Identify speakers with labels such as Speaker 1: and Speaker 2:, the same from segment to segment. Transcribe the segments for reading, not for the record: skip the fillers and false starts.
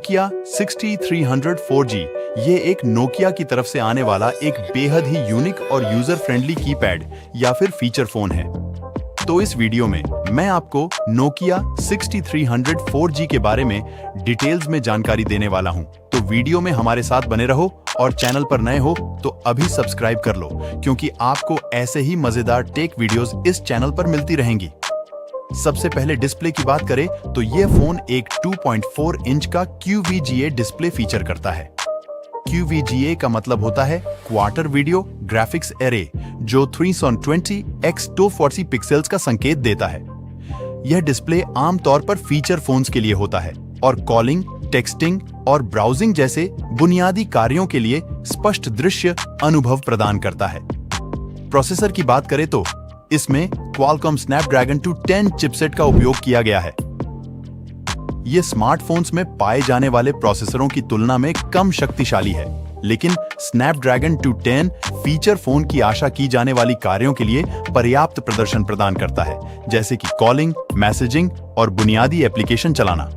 Speaker 1: Nokia 6300 4G ये एक Nokia की तरफ से आने वाला एक बेहद ही यूनिक और यूजर फ्रेंडली कीपैड या फिर फीचर फोन है। तो इस वीडियो में मैं आपको नोकिया 6300 4G के बारे में डिटेल्स में जानकारी देने वाला हूं। तो वीडियो में हमारे साथ बने रहो और चैनल पर नए हो तो अभी सब्सक्राइब कर लो, क्योंकि आपको ऐसे ही मजेदार टेक वीडियोस इस चैनल पर मिलती रहेंगी। सबसे पहले डिस्प्ले की बात करें तो यह फोन एक 2.4 इंच का QVGA डिस्प्ले फीचर करता है। QVGA का मतलब होता है क्वार्टर वीडियो ग्राफिक्स एरे, जो 320x240 पिक्सेल्स का संकेत देता है। यह डिस्प्ले आमतौर पर फीचर फोन्स के लिए होता है और कॉलिंग, टेक्सटिंग और ब्राउजिंग जैसे बुनियादी कार्यों के लिए स्पष्ट दृश्य अनुभव प्रदान करता है। प्रोसेसर की बात करें तो इसमें Qualcomm Snapdragon 210 चिपसेट का उपयोग किया गया है। ये स्मार्टफोन्स में पाए जाने वाले प्रोसेसरों की तुलना में कम शक्तिशाली है, लेकिन Snapdragon 210 फीचर फोन की आशा की जाने वाली कार्यों के लिए पर्याप्त प्रदर्शन प्रदान करता है, जैसे कि कॉलिंग, मैसेजिंग और बुनियादी एप्लीकेशन चलाना।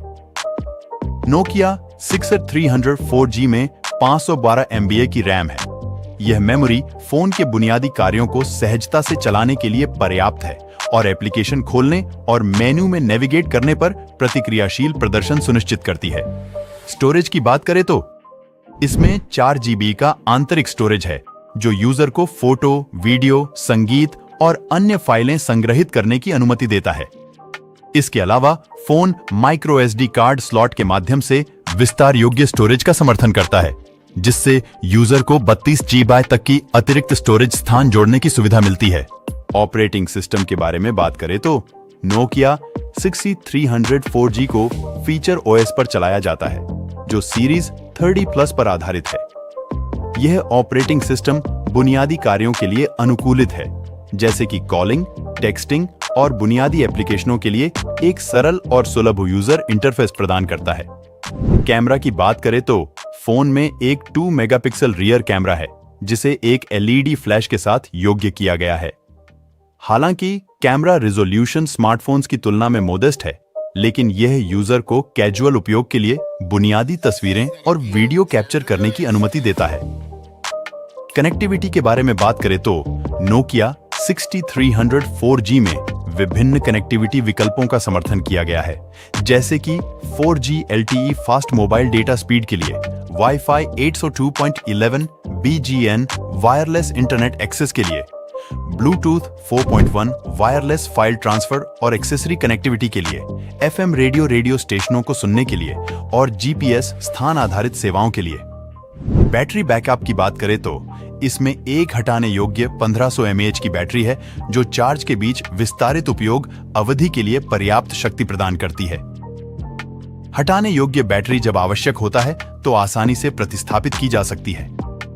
Speaker 1: नोकिया 6300 4G में 512 MB की रैम है। यह मेमोरी फोन के बुनियादी कार्यों को सहजता से चलाने के लिए पर्याप्त है और एप्लीकेशन खोलने और मेन्यू में नेविगेट करने पर प्रतिक्रियाशील प्रदर्शन सुनिश्चित करती है। स्टोरेज की बात करें तो इसमें 4 GB का आंतरिक स्टोरेज है, जो यूजर को फोटो, वीडियो, संगीत और अन्य फाइलें संग्रहित करने की अनुमति देता है। इसके अलावा phone micro SD card slot के माध्यम से विस्तार योग्य स्टोरेज का समर्थन करता है, जिससे यूजर को 32 GB तक की अतिरिक्त स्टोरेज स्थान जोड़ने की सुविधा मिलती है। ऑपरेटिंग सिस्टम के बारे में बात करें तो नोकिया 6300 4G को फीचर OS पर चलाया जाता है, जो सीरीज 30+ पर आधारित है। यह ऑपरेटिंग सिस्टम बुनियादी कार्यों के लिए अनुकूलित है, जैसे कि कॉलिंग, टेक्सटिंग और बुनियादी एप्लीकेशनों के लिए एक सरल और सुलभ यूजर इंटरफेस प्रदान करता है। कैमरा की बात करें तो फोन में एक 2 मेगापिक्सल रियर कैमरा है, जिसे एक LED फ्लैश के साथ योग्य किया गया है। हालांकि कैमरा रिजोल्यूशन स्मार्टफोन्स की तुलना में मोडेस्ट है, लेकिन यह यूजर को कैजुअल उपयोग के लिए बुनियादी तस्वीरें और वीडियो कैप्चर करने की अनुमति देता है। कनेक्टिविटी के बारे में बात करें तो नोकिया 6300 4G में विभिन्न कनेक्टिविटी विकल्पों का समर्थन किया गया है, जैसे कि 4G LTE fast mobile data speed के लिए Wi-Fi 802.11 BGN wireless internet access के लिए, Bluetooth 4.1 वायरलेस फाइल ट्रांसफर और एक्सेसरी कनेक्टिविटी के लिए, FM रेडियो स्टेशनों को सुनने के लिए और GPS स्थान आधारित सेवाओं के लिए। बैटरी बैकअप की बात करें तो इसमें एक हटाने योग्य 1500 mAh की बैटरी है, जो चार्ज के बीच विस्तारित उपयोग अवधि के लिए पर्याप्त शक्ति प्रदान करती है। हटाने योग्य बैटरी जब आवश्यक होता है तो आसानी से प्रतिस्थापित की जा सकती है।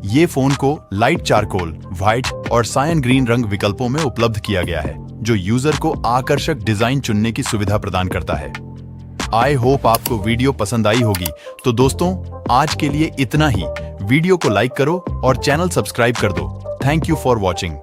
Speaker 1: ये फोन को लाइट चारकोल, व्हाइट और सायन ग्रीन रंग विकल्पों में उपलब्ध किया गया है, जो यूजर को आकर्षक डिजाइन चुनने की सुविधा प्रदान करता है। आई होप आपको वीडियो पसंद आई होगी। तो दोस्तों, आज के लिए इतना ही। वीडियो को लाइक करो और चैनल सब्सक्राइब कर दो। Thank you for watching.